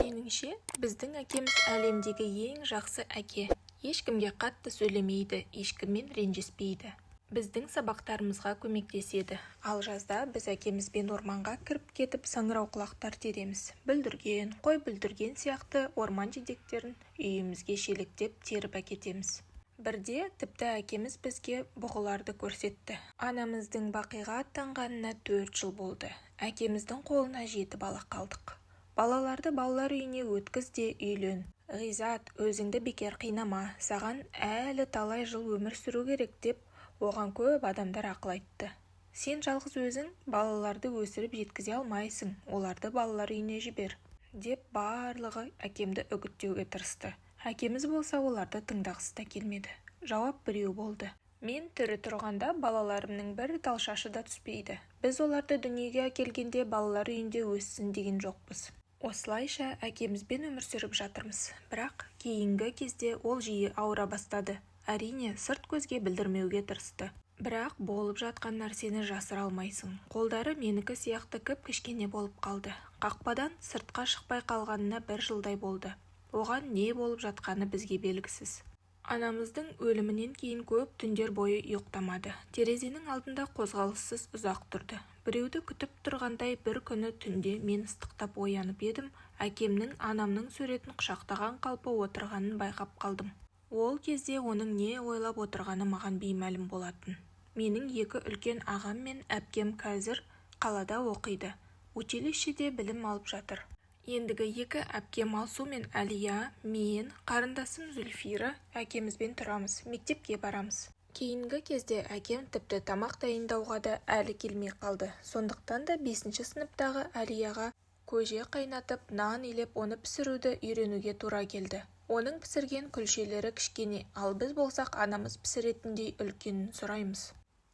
Меніңше, біздің әкеміз әлемдегі ең жақсы әке. Ешкімге қатты сөйлемейді, ешкіммен ренжіспейді. Біздің сабақтарымызға көмектеседі. Ал жазда біз әкемізбен орманға кіріп кетіп саңырауқұлақтар тереміз. Бүлдірген, қой бүлдірген сияқты орман жидектерін үйімізге шелектеп теріп әкетеміз. Бірде тіпті әкеміз бізге бұғыларды көрсетті. Анамыздың Бақиға аттанғанына 4 жыл болды. Әкеміздің қолына 7 бала қалдық. Балаларды балалар үйіне өткіз де үйлен. Ғизат, өзіңді бекер қинама, саған әлі талай жыл өмір сүру керек деп оған көп адамдар ақыл айтты. Сен жалғыз өзің балаларды өсіріп жеткізе алмайсың, оларды балалар үйіне жібер, деп барлығы әкемді үгіттеуге тырысты. Әкеміз болса оларды тыңдағысы да келмеді. Жауап біреу болды. Мен тірі тұрғанда балаларымның бір тал шашы да түспейді. Біз оларды дүниеге әкелгенде балалар үйінде өссін деген жоқпыз. Осылайша әкемізбен өмір сүріп жатырмыз. Бірақ кейінгі кезде ол жиі ауыра бастады. Әрине, сырт көзге білдірмеуге тырысты. Бірақ болып жатқан нәрсені жасыра алмайсың. Қолдары менікі сияқты кіп-кішкене болып қалды. Қақпадан сыртқа шықпай қалғанына 1 жылдай болды. Оған не болып жатқаны бізге белгісіз. Анамыздың өлімінен кейін көп түндер бойы ұйықтамады. Терезенің алдында қозғалыссыз ұзақ тұрды. Біреуді күтіп тұрғандай бір күні түнде мен ыстықтап оянып едім, әкемнің анамның суретін құшақтаған қалпы отырғанын байқап қалдым. Ол кезде оның не ойлап отырғаны маған беймәлім болатын. Менің 2 үлкен ағам мен әпкем қазір қалада оқиды. Училищеде білім алып жатыр. Ендігі 2 әпкем Алсу мен Әлия, мен, қарындасым Зүлфира әкемізбен тұрамыз, мектепке барамыз. Кейінгі кезде әкем тіпті тамақ дайындауға да әлі келмей қалды. Сондықтан да 5-ші сыныптағы Әлияға көже қайнатып, нан илеп, оны пісіруді үйренуге тура келді. Оның пісірген күлшелері кішкене, ал біз болсақ анамыз пісіретіндей үлкенін сұраймыз.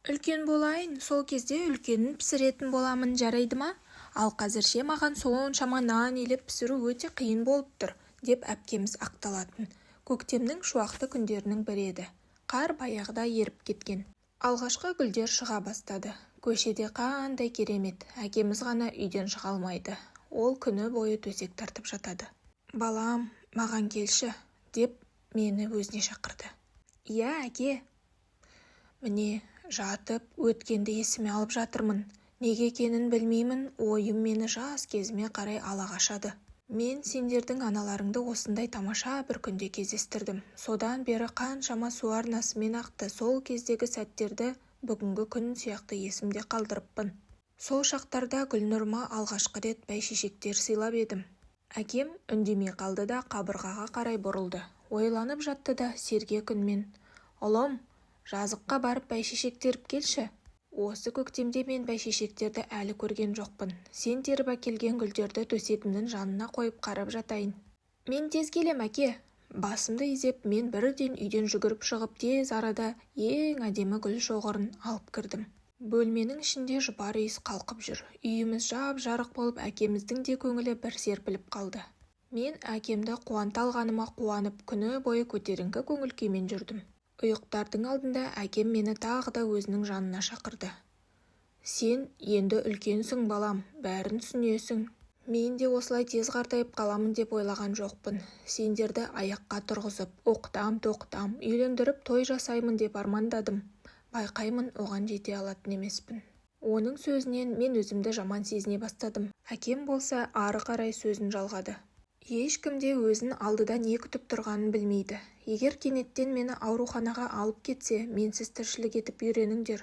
Үлкен болайын, сол кезде үлкенін пісіретін боламын, жарайды ма? Ал қазірше маған соншама нан илеп пісіру өте қиын болып тұр, деп әпкеміз ақталатын. Көктемнің шуақты күндерінің бірі еді. Қар баяғыда еріп кеткен. Алғашқы гүлдер шыға бастады. Көшеде қандай керемет, әкеміз ғана үйден шыға алмайды. Ол күні бойы төсек тартып жатады. Балам, маған келші, деп мені өзіне шақырды. Иә, әке. Міне, жатып, өткенді есіме алып жатырмын. Неге екенін білмеймін, ойым мені жас кезіме қарай ала қашады. Мен сендердің аналарыңды осындай тамаша бір күнде кездестірдім. Содан бері қаншама су арнасымен ақты, сол кездегі сәттерді бүгінгі күн сияқты есімде қалдырыппын. Сол шақтарда Гүлнұрыма алғашқы рет бәйшешектер сыйлап едім. Әкем үндемей қалды да қабырғаға қарай бұрылды. Ойланып жатты да сергек үнмен: ұлым, жазыққа барып бәйшешек теріп келші. Осы көктемде мен бәйшешектерді әлі көрген жоқпын. Сен теріп әкелген гүлдерді төсегімнің жанына қойып қарап жатайын. Мен тез келем, әке. Басымды изеп, мен бірден үйден жүгіріп шығып тез арада ең әдемі гүл шоғырын алып кірдім. Бөлменің ішінде жұпар иіс қалқып жүр. Үйіміз жап-жарық болып, әкеміздің де көңілі бір серпіліп қалды. Мен әкемді қуанта алғаныма қуанып, күні бойы көтеріңкі көңіл күймен жүрдім. Ұйықтардың алдында әкем мені тағы да өзінің жанына шақырды. Сен енді үлкенсің, балам, бәрін түсінесің. Мен де осылай тез қартайып қаламын деп ойлаған жоқпын. Сендерді аяққа тұрғызып, оқытам, үйлендіріп той жасаймын деп армандадым. Байқаймын, оған жете алатын емеспін. Оның сөзінен мен өзімді жаман сезіне бастадым. Әкем болса ары қарай сөзін жалғады. Ешкімде өзін алдыда не күтіп тұрғанын білмейді. Егер кенеттен мені ауруханаға алып кетсе, менсіз тіршілік етіп үйреніңдер.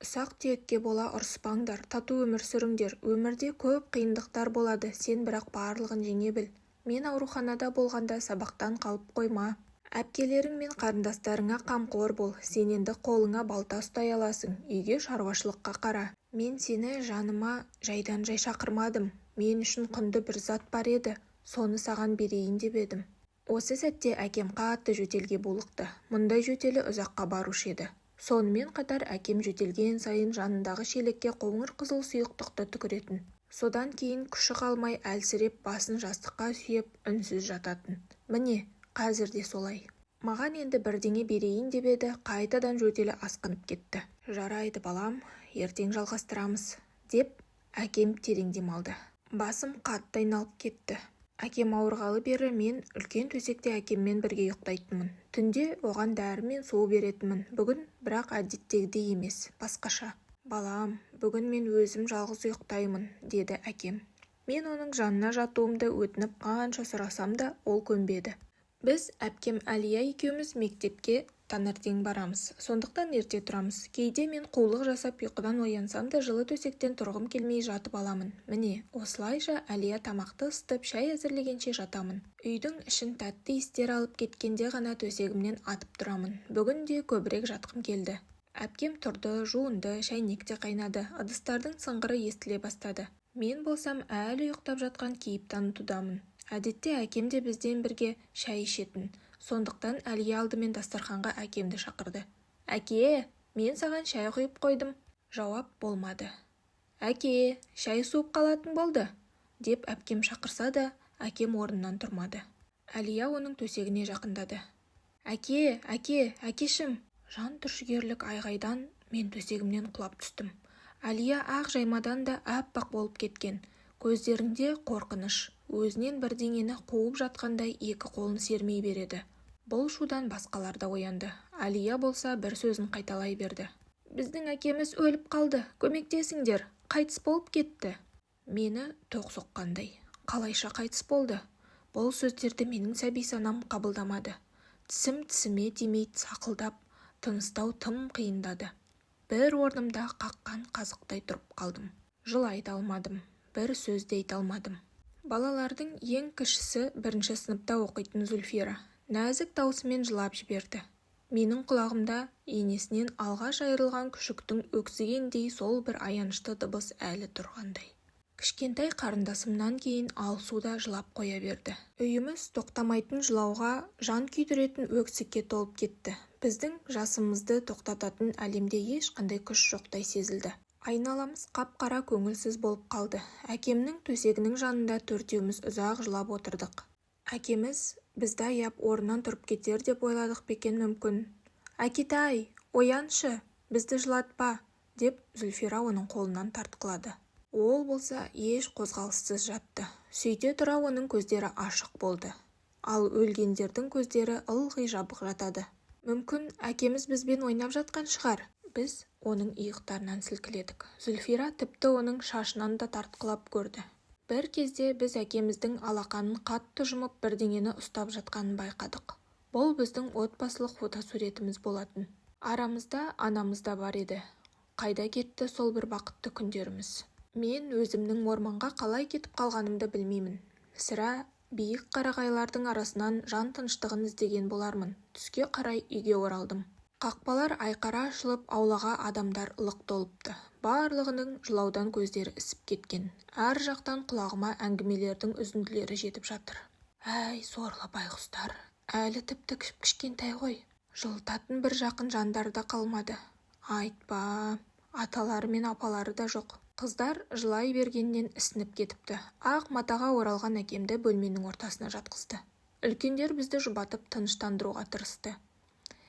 Ұсақ түйекке бола ұрыспаңдар, тату өмір сүріңдер. Өмірде көп қиындықтар болады, сен бірақ барлығын жеңе біл. Мен ауруханада болғанда сабақтан қалып қойма. Әпкелерің мен қарындастарыңа қамқор бол, сен енді қолыңа балта ұстай аласың, үйге шаруашылыққа қара. Мен сені жаныма жайдан жай шақырмадым. Мен үшін құнды бір зат бар еді. Соны саған берейін деп едім. Осы сәтте әкем қатты жөтелге булықты. Мұндай жөтелі ұзаққа барушы еді. Сонымен қатар әкем жөтелген сайын жанындағы шелекке қоңыр қызыл сұйықтықты түкіретін. Содан кейін күші қалмай әлсіреп басын жастыққа сүйеп үнсіз жататын. Міне, қазір де солай. Маған енді бірдеңе берейін деп еді, қайтадан жөтелі асқынып кетті. Жарайды, балам, ертең жалғастырамыз, деп әкем терең демалды. Басым қатты айналып кетті. Әкем ауырғалы бері мен үлкен төсекте әкеммен бірге ұйықтайтынмын. Түнде оған дәрі мен су беретінмін. Бүгін бірақ әдеттегідей емес, басқаша. Балам, бүгін мен өзім жалғыз ұйықтаймын, деді әкем. Мен оның жанына жатуымды өтініп қанша сұрасам да ол көнбеді. Біз әпкем Әлия екеуміз мектепке таңертең барамыз. Сондықтан ерте тұрамыз. Кейде мен қулық жасап ұйқыдан оянсам да жылы төсектен тұрғым келмей жатып аламын. Міне, осылайша Әлия тамақты ысытып, шай әзірлегенше жатамын. Үйдің ішін тәтті иістер алып кеткенде ғана төсегімнен атып тұрамын. Бүгін де көбірек жатқым келді. Әпкем тұрды, жуынды, шәйнек те қайнады. Ыдыстардың сыңғыры естіле бастады. Мен болсам әлі ұйықтап жатқан кейіп танытудамын. Әдетте әкем де бізден бірге шай ішетін. Сондықтан Әлия алдымен дастарханға әкемді шақырды. Әке, мен саған шай құйып қойдым. Жауап болмады. Әке, шай суып қалатын болды, деп әпкем шақырса да, әкем орнынан тұрмады. Әлия оның төсегіне жақындады. Әкешім. Жан түршігерлік айғайдан мен төсегімнен құлап түстім. Әлия ақ жаймадан да аппақ болып кеткен. Көздерінде қорқыныш, өзінен бірдеңені қуып жатқандай екі қолын сермей береді. Бұл шудан басқалар да оянды. Әлия болса бір сөзін қайталай берді. Біздің әкеміз өліп қалды, көмектесіңдер, қайтыс болып кетті. Мені тоқ соққандай. Қалайша қайтыс болды? Бұл сөздерді менің сәби санам қабылдамады. Тісім тісіме тимей сақылдап, тыныстау тым қиындады. Бір орнымда қаққан қазықтай тұрып қалдым. Жылай да алмадым, бір сөз де айта алмадым. Балалардың ең кішісі 1-ші сыныпта оқитын Зүлфира нәзік даусымен жылап жіберді. Менің құлағымда енесінен алғаш айырылған күшіктің өксігендей сол бір аянышты дыбыс әлі тұрғандай. Кішкентай қарындасымнан кейін алсуда жылап қоя берді. Үйіміз тоқтамайтын жылауға, жан күйдіретін өксікке толып кетті. Біздің жасымызды тоқтататын әлемде ешқандай күш жоқтай сезілді. Айналамыз қап-қара көңілсіз болып қалды. Әкемнің төсегінің жанында төртеуміз ұзақ жылап отырдық. Әкеміз бізді аяп орнынан тұрып кетер деп ойладық бекен мүмкін. Әкетай, ояншы, бізді жылатпа, деп Зүлфира оның қолынан тартқылады. Ол болса еш қозғалыссыз жатты. Сөйте тұра оның көздері ашық болды. Ал өлгендердің көздері ылғи жабық жатады. Мүмкін әкеміз бізбен ойнап жатқан шығар. Біз оның иықтарынан сілкіледік. Зүлфира тіпті оның шашынан да тартқылап көрді. Бір кезде біз әкеміздің алақанын қатты жұмып бірдеңені ұстап жатқанын байқадық. Бұл біздің отбасылық фотосуретіміз болатын. Арамызда анамыз да бар еді. Қайда кетті сол бір бақытты күндеріміз? Мен өзімнің орманға қалай кетіп қалғанымды білмеймін. Сірә биік қарағайлардың арасынан жан тыныштығын іздеген болармын. Түске қарай үйге оралдым. Қақпалар айқара ашылып, аулаға адамдар лық толыпты. Барлығының жылаудан көздері ісіп кеткен. Әр жақтан құлағыма әңгімелердің үзінділері жетіп жатыр. Әй, сорлы байғұстар, әлі тіпті кішкентай ғой. Жылытатын бір жақын жандар да қалмады. Айтпа, аталары мен апалары да жоқ. Қыздар жылай бергеннен ісініп кетіпті. Ақ матаға оралған әкемді бөлменің ортасына жатқызды. Үлкендер бізді жұбатып тыныштандыруға тырысты.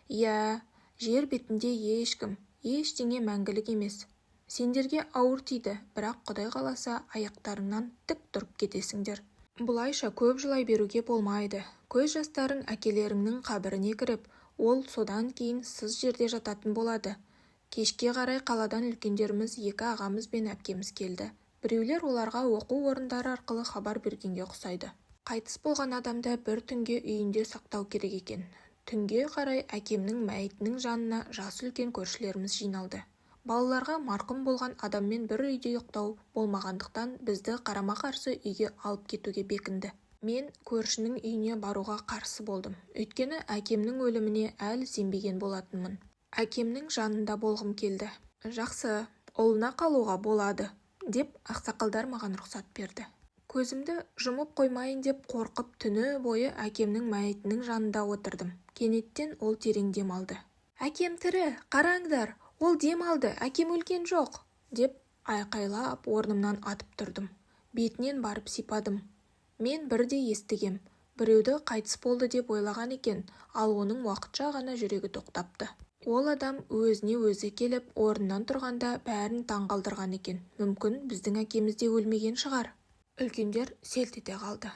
Иә, жер бетінде ешкім, ештеңе мәңгілік емес. Сендерге ауыр тиді, бірақ Құдай қаласа аяқтарыңнан тік тұрып кетесіңдер. Бұлайша көп жылай беруге болмайды. Көз жастарың әкелеріңнің қабіріне кіріп, ол содан кейін сыз жерде жататын болады. Кешке қарай қаладан үлкендеріміз екі ағамыз бен әпкеміз келді. Біреулер оларға оқу орындары арқылы хабар бергенге ұқсайды. Қайтыс болған адамды бір түнге үйінде сақтау керек екен. Түнге қарай әкемнің мәйітінің жанына жасы үлкен көршілеріміз жиналды. Балаларға марқұм болған адаммен бір үйде ұйықтау болмағандықтан бізді қарама-қарсы үйге алып кетуге бекінді. Мен көршінің үйіне баруға қарсы болдым. Өйткені әкемнің өліміне әлі сенбеген болатынмын. Әкемнің жанында болғым келді. Жақсы, ұлына қалуға болады, деп ақсақалдар маған рұқсат берді. Көзімді жұмып қоймайын деп қорқып түні бойы әкемнің мәйітінің жанында отырдым. Кенеттен ол терең дем алды. Әкем тірі, қараңдар, ол дем алды, әкем өлген жоқ, деп айқайлап орнымнан атып тұрдым. Бетінен барып сипадым. Мен бірде естігем. Біреуді қайтыс болды деп ойлаған екен, ал оның уақытша ғана жүрегі тоқтапты. Ол адам өзіне өзі келіп, орнынан тұрғанда бәрін таңғалдырған екен. Мүмкін біздің әкеміз де өлмеген шығар. Үлкендер селт ете қалды.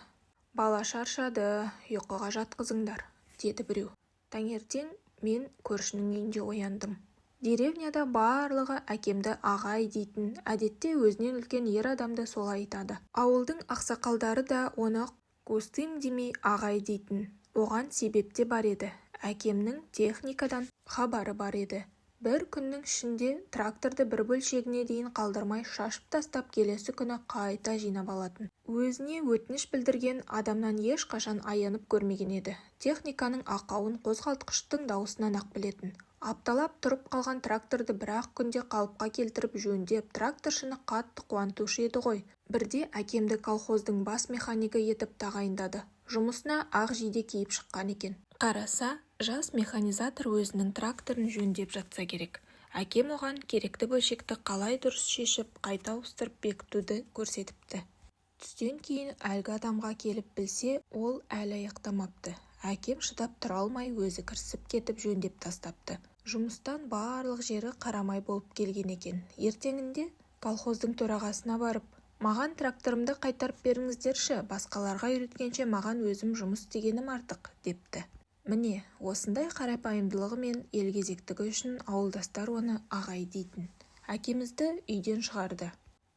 Бала шаршады, ұйқыға жатқызыңдар, деді біреу. Таңертең мен көршінің үйінде ояндым. Деревняда барлығы әкемді ағай дейтін, әдетте өзінен үлкен ер адамды солай айтады. Ауылдың ақсақалдары да оны Костым демей ағай дейтін. Оған себеп те бар еді. Әкемнің техникадан хабары бар еді. Бір күннің ішінде тракторды бір бөлшегіне дейін қалдырмай шашып тастап келесі күні қайта жинап алатын. Өзіне өтініш білдірген адамнан ешқашан аянып көрмеген еді. Техниканың ақауын қозғалтқыштың дауысынан ақ білетін. Апталап тұрып қалған тракторды бір-ақ күнде қалыпқа келтіріп жөндеп, тракторшыны қатты қуантушы еді ғой. Бірде әкемді колхоздың бас механигі етіп тағайындады. Жұмысына ақ жейде киіп шыққан екен. Қараса, жас механизатор өзінің тракторын жөндеп жатса керек. Әкем оған керекті бөлшекті қалай дұрыс шешіп, қайта ауыстырып бекітуді көрсетіпті. Түстен кейін әлгі адамға келіп білсе, ол әлі аяқтамапты. Әкем шыдап тұра алмай өзі кірісіп кетіп жөндеп тастапты. Жұмыстан барлық жері қарамай болып келген екен. Ертеңінде колхоздың төрағасына барып, маған тракторымды қайтарып беріңіздерші, басқаларға үйреткенше маған өзім жұмыс істегенім артық, депті. Міне, осындай қарапайымдылығы мен елгезектігі үшін ауылдастар оны ағай дейтін. Әкемізді үйден шығарды.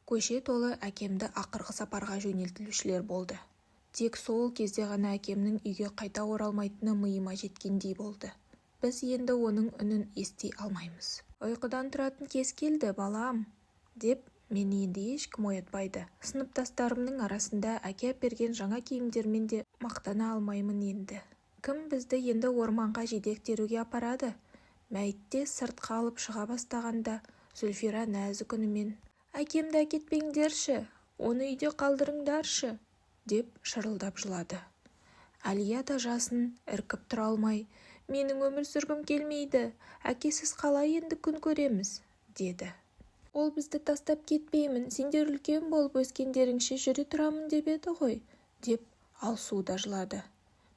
Көше толы әкемді ақырғы сапарға жөнелтілушілер болды. Тек сол кезде ғана әкемнің үйге қайта оралмайтыны миыма жеткендей болды. Біз енді оның үнін ести алмаймыз. Ұйқыдан тұратын кез келді, балам, деп мені енді ешкім оятпайды. Сыныптастарымның арасында әке берген жаңа киімдермен де мақтана алмаймын енді. Кім бізді енді орманға жидек теруге апарады? Мәйітте сыртқа алып шыға бастағанда Зүлфира нәзік үнімен: «Әкемді әкетпеңдерші, оны үйде қалдырыңдаршы», деп шырылдап жылады. Әлия да жасын іркіп тұра алмай: «Менің өмір сүргім келмейді, әкесіз қалай енді күн көреміз», деді. «Ол бізді тастап кетпеймін, сендер үлкен болып өскендеріңше жүре тұрамын деп еді ғой», деп Алсу да жылады.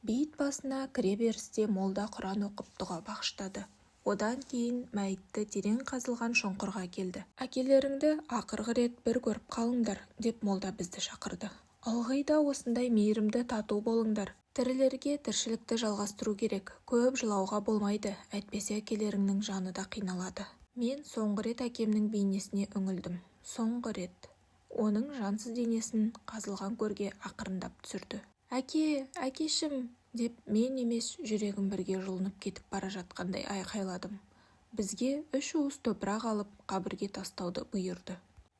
Бейіт басына кіре берісте молда Құран оқып дұға бағыштады. Одан кейін мәйітті терең қазылған шұңқырға келді. «Әкелеріңді ақырғы рет бір көріп қалыңдар», деп молда бізді шақырды. «Ылғи да осындай мейірімді тату болыңдар. Тірілерге тіршілікті жалғастыру керек. Көп жылауға болмайды, әйтпесе әкелеріңнің жаны да қиналады». Мен соңғы рет әкемнің бейнесіне үңілдім. Соңғы рет. Оның жансыз денесін қазылған көрге ақырындап түсірді. «Әке, әкешім», деп мен емес жүрегім бірге жұлынып кетіп бара жатқандай айқайладым. Бізге 3 уыс топырақ алып қабірге тастауды бұйырды.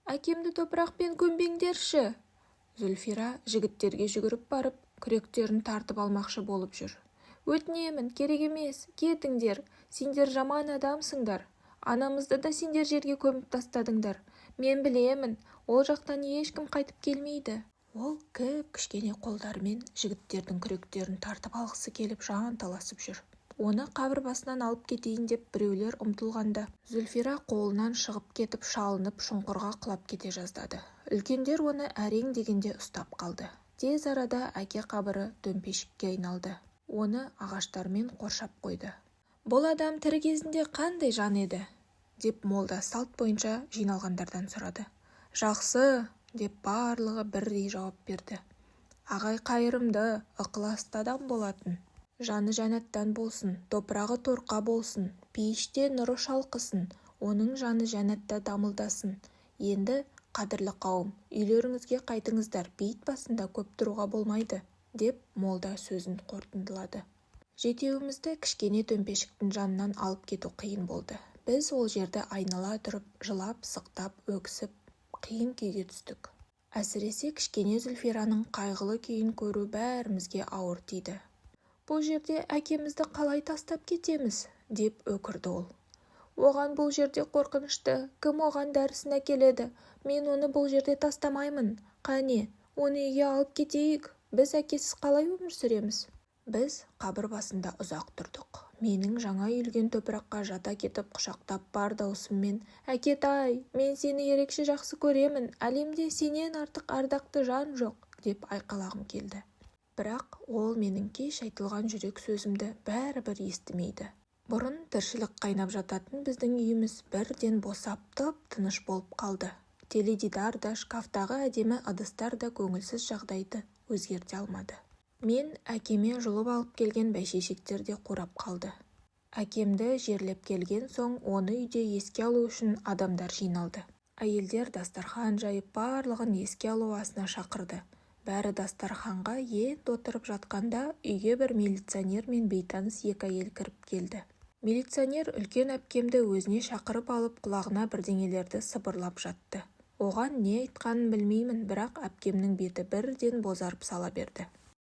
«Әкемді топырақпен көмбеңдерші», Зүлфира жігіттерге жүгіріп барып, күректерін тартып алмақшы болып жүр. «Өтінемін, керек емес, кетіңдер, сендер жаман адамсыңдар. Анамызды да сендер жерге көміп тастадыңдар. Мен білемін, ол жақтан ешкім қайтып келмейді». Ол кішкене қолдарымен жігіттердің күректерін тартып алғысы келіп жан таласып жүр. Оны қабір басынан алып кетейін деп біреулер ұмтылғанда, Зүлфира қолынан шығып кетіп шалынып шұңқырға құлап кете жаздады. Үлкендер оны әрең дегенде ұстап қалды. Тез арада әке қабірі дөмпешікке айналды. Оны ағаштармен қоршап қойды. «Бұл адам тірі кезінде қандай жан еді?» деп молда салт бойынша жиналғандардан сұрады. «Жақсы», деп барлығы бірдей жауап берді. «Ағай қайырымды, ықыласты адам болатын. Жаны жәннаттан болсын, топырағы торқа болсын, пейіште нұры шалқысын, оның жаны жәннатта дамылдасын. Енді, қадірлі қауым, үйлеріңізге қайтыңыздар, бейіт басында көп тұруға болмайды», деп молда сөзін қорытындылады. Жетеуімізді кішкене дөмпешіктің жанынан алып кету қиын болды. Біз ол жерді айнала тұрып, жылап, сықтап, өксіп, қиын күйге түстік. Әсіресе кішкене Зүлфираның қайғылы күйін көру бәрімізге ауыр тиді. «Бұл жерде әкемізді қалай тастап кетеміз?» деп өкірді ол. «Оған бұл жерде қорқынышты, кім оған дәрісін әкеледі? Мен оны бұл жерде тастамаймын. Қане, оны үйге алып кетейік. Біз әкесіз қалай өмір сүреміз?» Біз қабір басында ұзақ тұрдық. Менің жаңа үйілген топыраққа жата кетіп құшақтап бар даусыммен: «Әкетай, мен сені ерекше жақсы көремін, әлемде сенен артық ардақты жан жоқ», деп айқайлағым келді. Бірақ ол менің кеш айтылған жүрек сөзімді бәрібір естімейді. Бұрын тіршілік қайнап жататын біздің үйіміз бірден босап тып-тыныш болып қалды. Теледидар да, шкафтағы әдемі ыдыстар да көңілсіз жағдайды өзгерте алмады. Мен әкеме жұлып алып келген бәйшешектер де қурап қалды. Әкемді жерлеп келген соң оны үйде еске алу үшін адамдар жиналды. Әйелдер дастархан жайып барлығын еске алу асына шақырды. Бәрі дастарханға ет отырып жатқанда үйге бір милиционер мен бейтаныс екі әйел кіріп келді. Милиционер үлкен әпкемді өзіне шақырып алып құлағына бірдеңелерді сыбырлап жатты. Оған не айтқанын білмеймін, бірақ әпкемнің беті бірден бозарып сала берді.